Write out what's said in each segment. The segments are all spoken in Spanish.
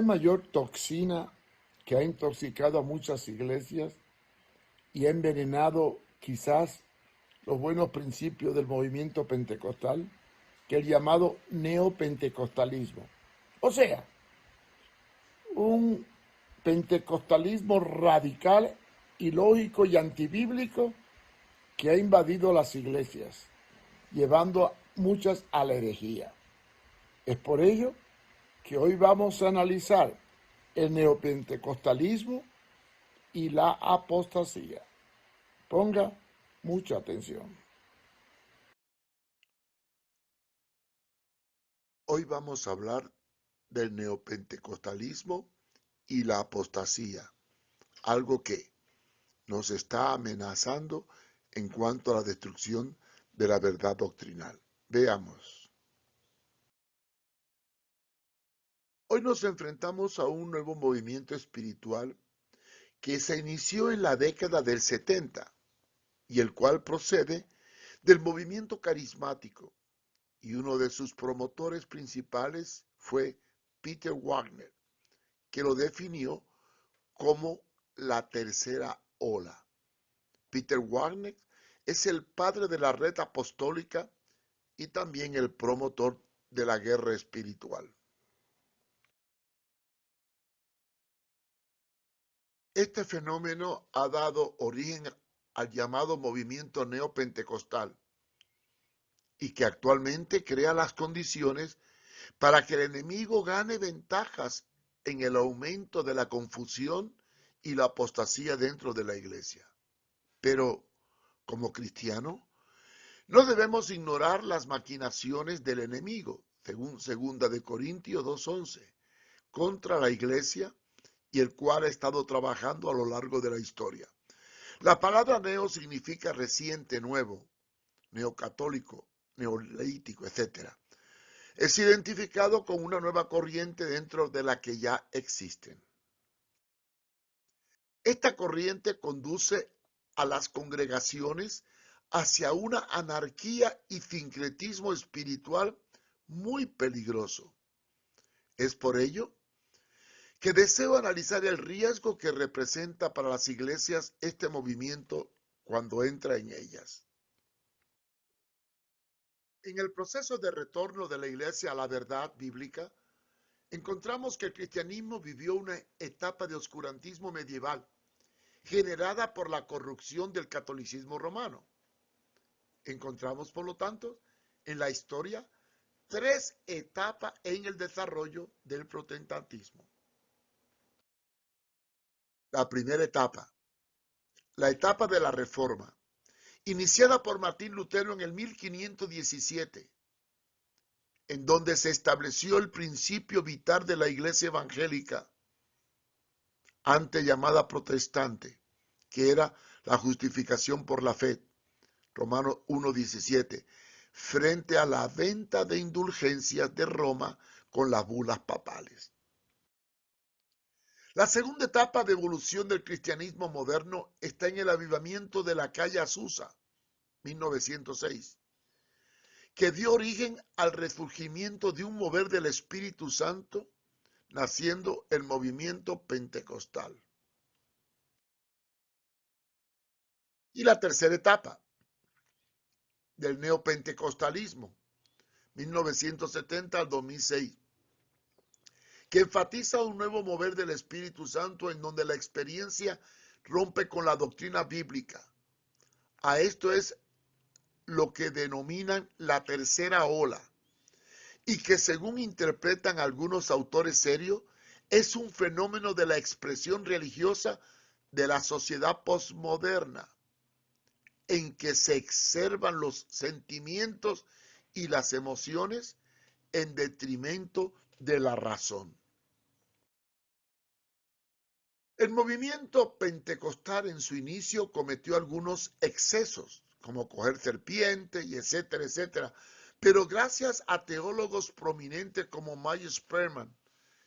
hay mayor toxina que ha intoxicado a muchas iglesias y ha envenenado quizás los buenos principios del movimiento pentecostal que el llamado neopentecostalismo. O sea, un pentecostalismo radical, ilógico y antibíblico que ha invadido las iglesias, llevando a muchas a la herejía. Es por ello que hoy vamos a analizar el neopentecostalismo y la apostasía. Ponga mucha atención. Hoy vamos a hablar del neopentecostalismo y la apostasía, algo que nos está amenazando en cuanto a la destrucción de la verdad doctrinal. Veamos. Hoy nos enfrentamos a un nuevo movimiento espiritual que se inició en la década del 70 y el cual procede del movimiento carismático, y uno de sus promotores principales fue Peter Wagner, que lo definió como la tercera ola. Peter Wagner es el padre de la red apostólica y también el promotor de la guerra espiritual. Este fenómeno ha dado origen al llamado movimiento neopentecostal y que actualmente crea las condiciones para que el enemigo gane ventajas en el aumento de la confusión y la apostasía dentro de la iglesia. Pero, como cristiano, no debemos ignorar las maquinaciones del enemigo, según 2 Corintios 2:11, contra la iglesia y el cual ha estado trabajando a lo largo de la historia. La palabra neo significa reciente, nuevo, neocatólico, neolítico, etc. Es identificado con una nueva corriente dentro de la que ya existen. Esta corriente conduce a las congregaciones hacia una anarquía y sincretismo espiritual muy peligroso. Es por ello que deseo analizar el riesgo que representa para las iglesias este movimiento cuando entra en ellas. En el proceso de retorno de la iglesia a la verdad bíblica, encontramos que el cristianismo vivió una etapa de oscurantismo medieval generada por la corrupción del catolicismo romano. Encontramos, por lo tanto, en la historia 3 etapas en el desarrollo del protestantismo. La primera etapa, la etapa de la Reforma, iniciada por Martín Lutero en el 1517, en donde se estableció el principio vital de la Iglesia evangélica, antes llamada protestante, que era la justificación por la fe, Romanos 1:17, frente a la venta de indulgencias de Roma con las bulas papales. La segunda etapa de evolución del cristianismo moderno está en el avivamiento de la calle Azusa, 1906, que dio origen al resurgimiento de un mover del Espíritu Santo, naciendo el movimiento pentecostal. Y la tercera etapa del neopentecostalismo, 1970 al 2006, que enfatiza un nuevo mover del Espíritu Santo en donde la experiencia rompe con la doctrina bíblica. A esto es lo que denominan la tercera ola y que, según interpretan algunos autores serios, es un fenómeno de la expresión religiosa de la sociedad postmoderna, en que se exacerban los sentimientos y las emociones en detrimento de la razón. El movimiento pentecostal en su inicio cometió algunos excesos, como coger serpientes y etcétera, etcétera, pero gracias a teólogos prominentes como Myers Sperman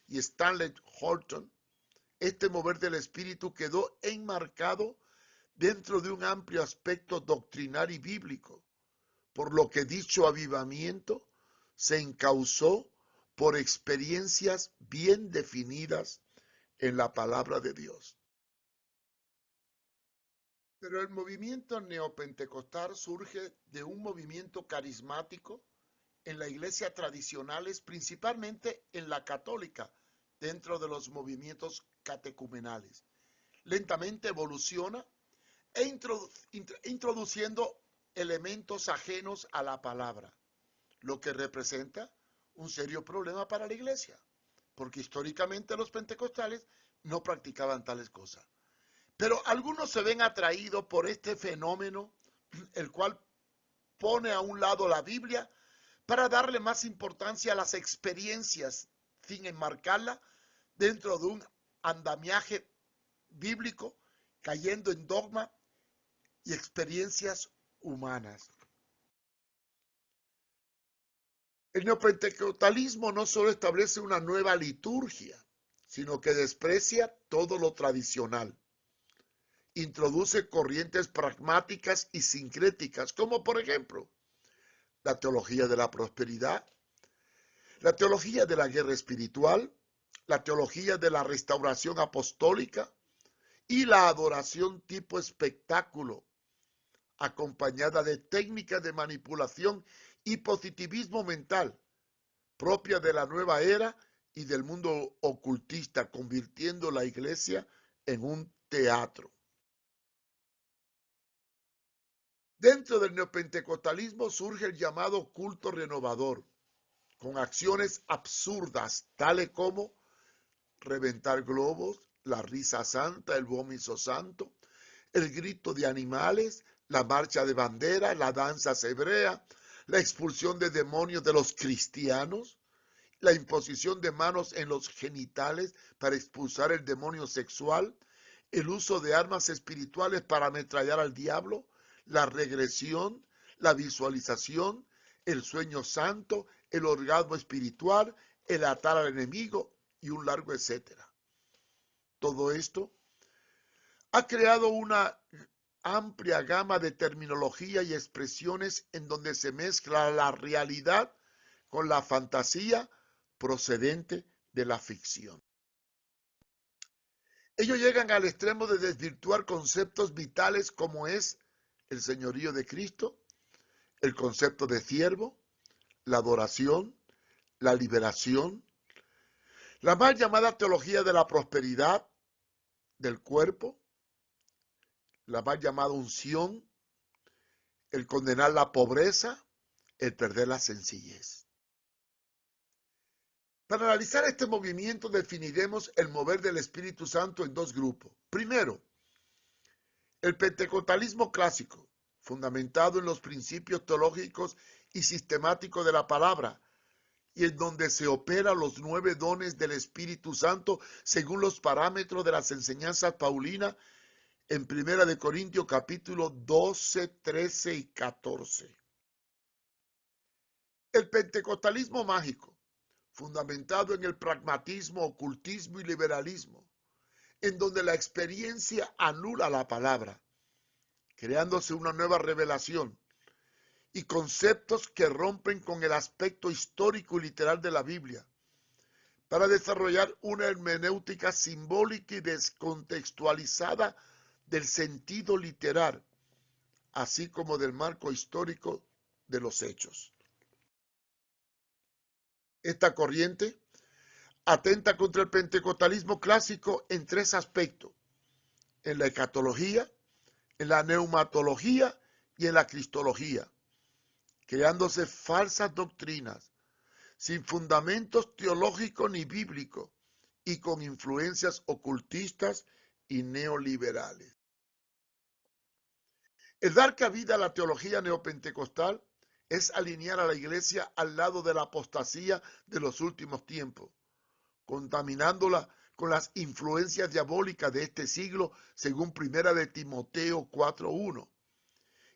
y Stanley Horton, este mover del espíritu quedó enmarcado dentro de un amplio aspecto doctrinal y bíblico, por lo que dicho avivamiento se encauzó por experiencias bien definidas en la palabra de Dios. Pero el movimiento neopentecostal surge de un movimiento carismático en la iglesia tradicionales, principalmente en la católica, dentro de los movimientos catecumenales. Lentamente evoluciona introduciendo elementos ajenos a la palabra, lo que representa un serio problema para la iglesia, porque históricamente los pentecostales no practicaban tales cosas. Pero algunos se ven atraídos por este fenómeno, el cual pone a un lado la Biblia para darle más importancia a las experiencias sin enmarcarla dentro de un andamiaje bíblico, cayendo en dogma y experiencias humanas. El neopentecostalismo no solo establece una nueva liturgia, sino que desprecia todo lo tradicional. Introduce corrientes pragmáticas y sincréticas, como por ejemplo la teología de la prosperidad, la teología de la guerra espiritual, la teología de la restauración apostólica y la adoración tipo espectáculo, acompañada de técnicas de manipulación y positivismo mental propia de la nueva era y del mundo ocultista, convirtiendo la iglesia en un teatro. Dentro del neopentecostalismo surge el llamado culto renovador, con acciones absurdas, tales como reventar globos, la risa santa, el vómito santo, el grito de animales, la marcha de bandera, la danza hebrea, la expulsión de demonios de los cristianos, la imposición de manos en los genitales para expulsar el demonio sexual, el uso de armas espirituales para ametrallar al diablo, la regresión, la visualización, el sueño santo, el orgasmo espiritual, el atar al enemigo y un largo etcétera. Todo esto ha creado una amplia gama de terminología y expresiones en donde se mezcla la realidad con la fantasía procedente de la ficción. Ellos llegan al extremo de desvirtuar conceptos vitales como es el señorío de Cristo, el concepto de siervo, la adoración, la liberación, la mal llamada teología de la prosperidad del cuerpo, la mal llamada unción, el condenar la pobreza, el perder la sencillez. Para analizar este movimiento definiremos el mover del Espíritu Santo en dos grupos. Primero, el pentecostalismo clásico, fundamentado en los principios teológicos y sistemáticos de la palabra, y en donde se operan los 9 dones del Espíritu Santo según los parámetros de las enseñanzas paulinas en 1 Corintios capítulo 12, 13 y 14. El pentecostalismo mágico, fundamentado en el pragmatismo, ocultismo y liberalismo, en donde la experiencia anula la palabra, creándose una nueva revelación y conceptos que rompen con el aspecto histórico y literal de la Biblia, para desarrollar una hermenéutica simbólica y descontextualizada del sentido literal, así como del marco histórico de los hechos. Esta corriente atenta contra el pentecostalismo clásico en 3 aspectos: en la escatología, en la neumatología y en la cristología, creándose falsas doctrinas sin fundamentos teológicos ni bíblicos y con influencias ocultistas y neoliberales. El dar cabida a la teología neopentecostal es alinear a la iglesia al lado de la apostasía de los últimos tiempos, contaminándola con las influencias diabólicas de este siglo, según 1 de Timoteo 4:1,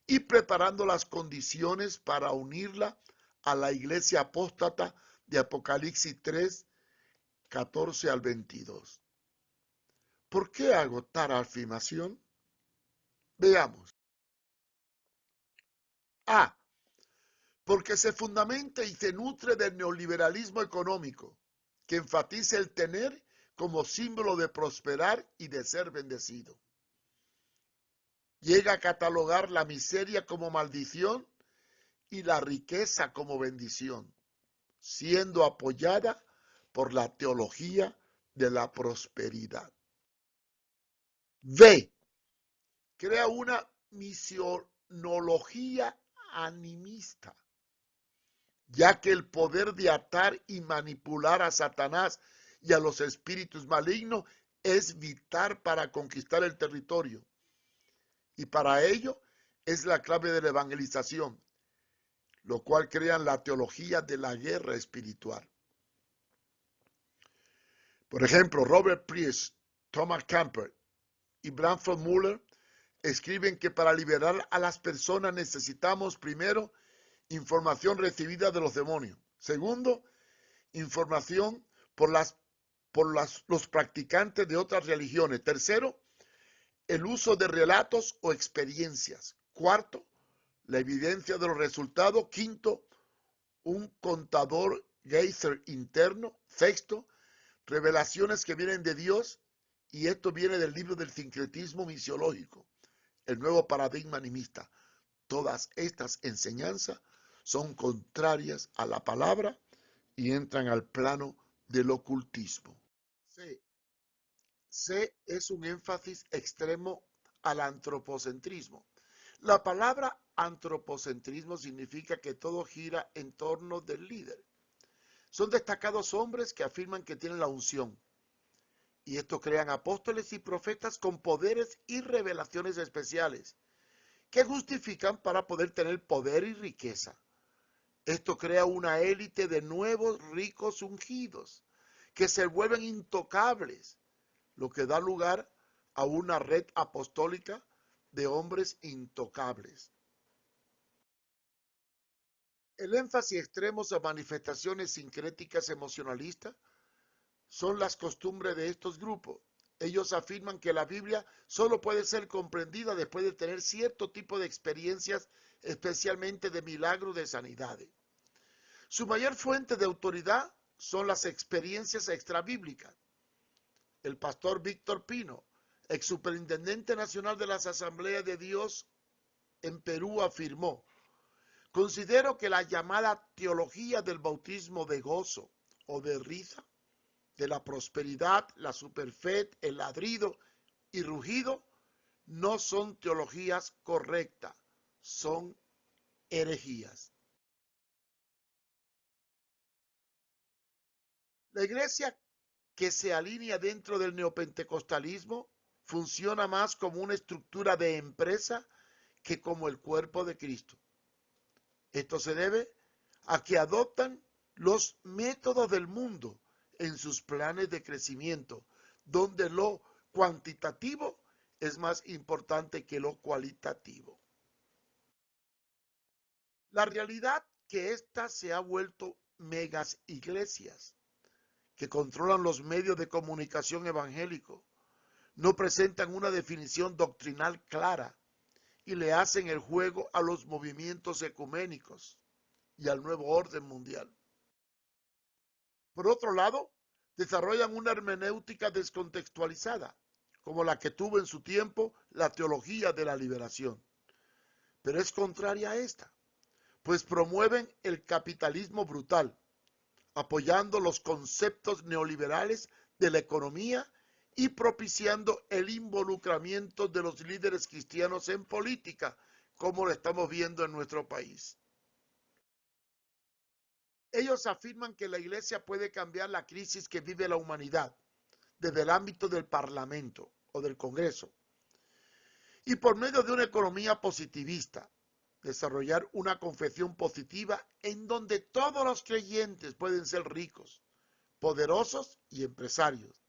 y preparando las condiciones para unirla a la iglesia apóstata de Apocalipsis 3, 14 al 22. ¿Por qué hago tal afirmación? Veamos. A. porque se fundamenta y se nutre del neoliberalismo económico, que enfatiza el tener como símbolo de prosperar y de ser bendecido. Llega a catalogar la miseria como maldición y la riqueza como bendición, siendo apoyada por la teología de la prosperidad. B. Crea una misionología animista, ya que el poder de atar y manipular a Satanás y a los espíritus malignos es vital para conquistar el territorio. Y para ello es la clave de la evangelización, lo cual crea la teología de la guerra espiritual. Por ejemplo, Robert Priest, Thomas Camper y Bradford Muller escriben que para liberar a las personas necesitamos, primero, información recibida de los demonios. Segundo, información por los practicantes de otras religiones. Tercero, el uso de relatos o experiencias. Cuarto, la evidencia de los resultados. Quinto, un contador Geyser interno. Sexto, revelaciones que vienen de Dios, y esto viene del libro del sincretismo misiológico, el nuevo paradigma animista. Todas estas enseñanzas son contrarias a la palabra y entran al plano del ocultismo. C es un énfasis extremo al antropocentrismo. La palabra antropocentrismo significa que todo gira en torno del líder. Son destacados hombres que afirman que tienen la unción, y estos crean apóstoles y profetas con poderes y revelaciones especiales que justifican para poder tener poder y riqueza. Esto crea una élite de nuevos ricos ungidos que se vuelven intocables, lo que da lugar a una red apostólica de hombres intocables. El énfasis extremo a manifestaciones sincréticas emocionalistas son las costumbres de estos grupos. Ellos afirman que la Biblia solo puede ser comprendida después de tener cierto tipo de experiencias, especialmente de milagros de sanidades. Su mayor fuente de autoridad son las experiencias extrabíblicas. El pastor Víctor Pino, ex superintendente nacional de las Asambleas de Dios en Perú, afirmó: considero que la llamada teología del bautismo de gozo o de risa, de la prosperidad, la superfe, el ladrido y rugido, no son teologías correctas, son herejías. La iglesia que se alinea dentro del neopentecostalismo funciona más como una estructura de empresa que como el cuerpo de Cristo. Esto se debe a que adoptan los métodos del mundo en sus planes de crecimiento, donde lo cuantitativo es más importante que lo cualitativo. La realidad que ésta se ha vuelto megas iglesias que controlan los medios de comunicación evangélicos, no presentan una definición doctrinal clara y le hacen el juego a los movimientos ecuménicos y al nuevo orden mundial. Por otro lado, desarrollan una hermenéutica descontextualizada, como la que tuvo en su tiempo la teología de la liberación. Pero es contraria a esta, pues promueven el capitalismo brutal, apoyando los conceptos neoliberales de la economía y propiciando el involucramiento de los líderes cristianos en política, como lo estamos viendo en nuestro país. Ellos afirman que la iglesia puede cambiar la crisis que vive la humanidad desde el ámbito del Parlamento o del Congreso y por medio de una economía positivista, desarrollar una confesión positiva en donde todos los creyentes pueden ser ricos, poderosos y empresarios.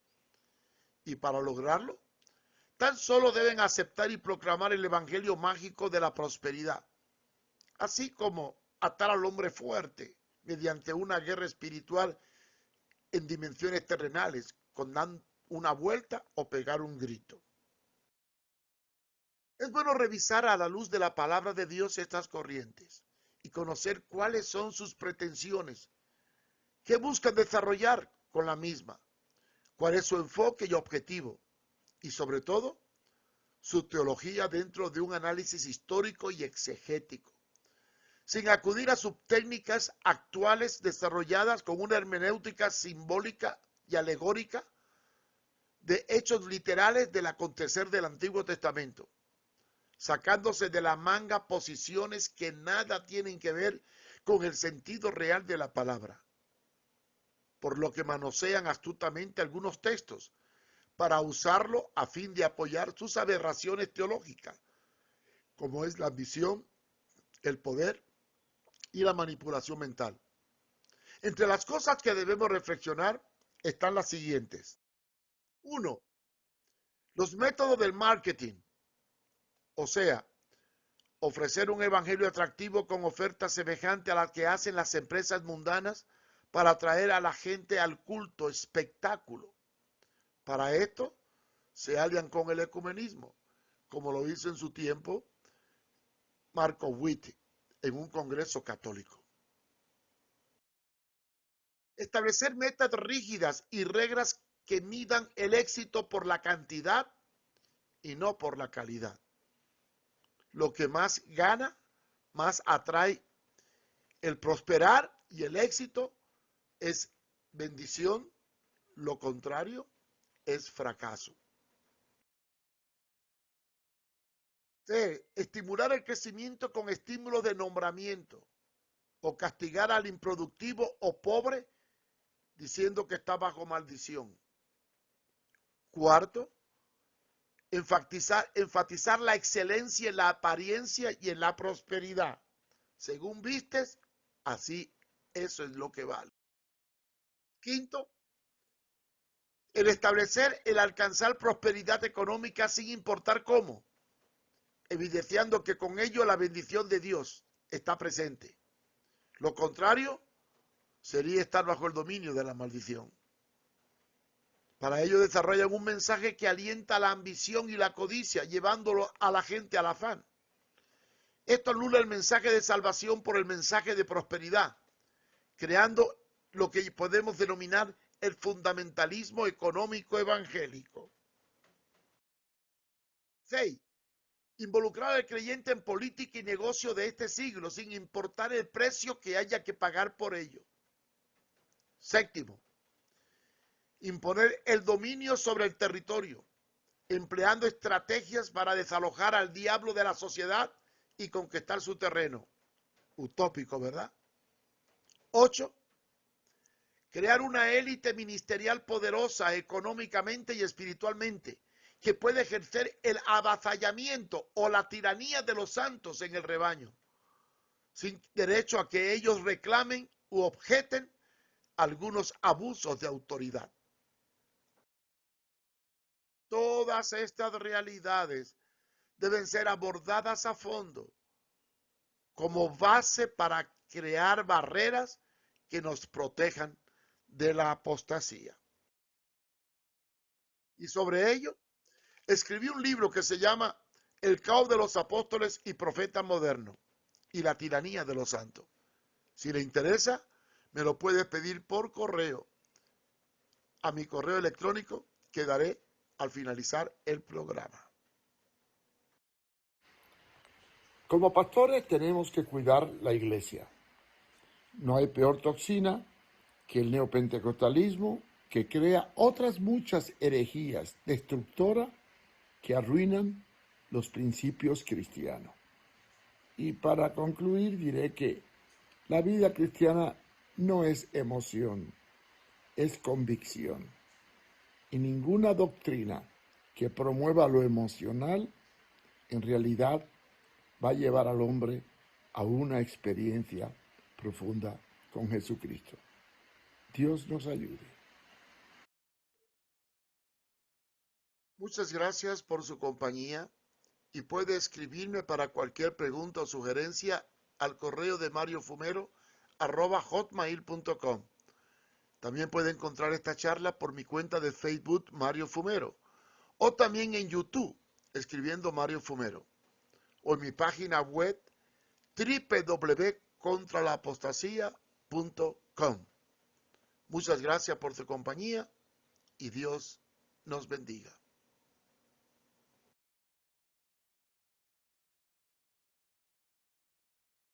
Y para lograrlo, tan solo deben aceptar y proclamar el evangelio mágico de la prosperidad, así como atar al hombre fuerte mediante una guerra espiritual en dimensiones terrenales, con dar una vuelta o pegar un grito. Es bueno revisar a la luz de la palabra de Dios estas corrientes y conocer cuáles son sus pretensiones, qué buscan desarrollar con la misma, cuál es su enfoque y objetivo, y sobre todo, su teología dentro de un análisis histórico y exegético, sin acudir a subtécnicas actuales desarrolladas con una hermenéutica simbólica y alegórica de hechos literales del acontecer del Antiguo Testamento, sacándose de la manga posiciones que nada tienen que ver con el sentido real de la palabra, por lo que manosean astutamente algunos textos para usarlo a fin de apoyar sus aberraciones teológicas, como es la ambición, el poder y la manipulación mental. Entre las cosas que debemos reflexionar están las siguientes. 1. Los métodos del marketing, o sea, ofrecer un evangelio atractivo con ofertas semejantes a las que hacen las empresas mundanas para atraer a la gente al culto, espectáculo. Para esto se alian con el ecumenismo, como lo hizo en su tiempo Marco Witt en un congreso católico. Establecer metas rígidas y reglas que midan el éxito por la cantidad y no por la calidad. Lo que más gana, más atrae. El prosperar y el éxito es bendición, lo contrario es fracaso. C. Estimular el crecimiento con estímulos de nombramiento o castigar al improductivo o pobre diciendo que está bajo maldición. Cuarto, enfatizar la excelencia en la apariencia y en la prosperidad. Según vistes, así eso es lo que vale. Quinto, el establecer el alcanzar prosperidad económica sin importar cómo, evidenciando que con ello la bendición de Dios está presente. Lo contrario sería estar bajo el dominio de la maldición. Para ello desarrollan un mensaje que alienta la ambición y la codicia, llevándolo a la gente al afán. Esto anula el mensaje de salvación por el mensaje de prosperidad, creando lo que podemos denominar el fundamentalismo económico evangélico. 6. Involucrar al creyente en política y negocio de este siglo, sin importar el precio que haya que pagar por ello. Séptimo, imponer el dominio sobre el territorio, empleando estrategias para desalojar al diablo de la sociedad y conquistar su terreno. Utópico, ¿verdad? 8. Crear una élite ministerial poderosa económicamente y espiritualmente, que puede ejercer el avasallamiento o la tiranía de los santos en el rebaño, sin derecho a que ellos reclamen u objeten algunos abusos de autoridad. Todas estas realidades deben ser abordadas a fondo como base para crear barreras que nos protejan de la apostasía. Y sobre ello, escribí un libro que se llama El caos de los apóstoles y profetas modernos y la tiranía de los santos. Si le interesa, me lo puede pedir por correo a mi correo electrónico que daré al finalizar el programa. Como pastores tenemos que cuidar la iglesia. No hay peor toxina que el neopentecostalismo, que crea otras muchas herejías destructoras que arruinan los principios cristianos. Y para concluir diré que la vida cristiana no es emoción, es convicción. Y ninguna doctrina que promueva lo emocional en realidad va a llevar al hombre a una experiencia profunda con Jesucristo. Dios nos ayude. Muchas gracias por su compañía y puede escribirme para cualquier pregunta o sugerencia al correo de mariofumero@hotmail.com. También puede encontrar esta charla por mi cuenta de Facebook Mario Fumero o también en YouTube escribiendo Mario Fumero o en mi página web contralaapostasía.com. Muchas gracias por su compañía y Dios nos bendiga.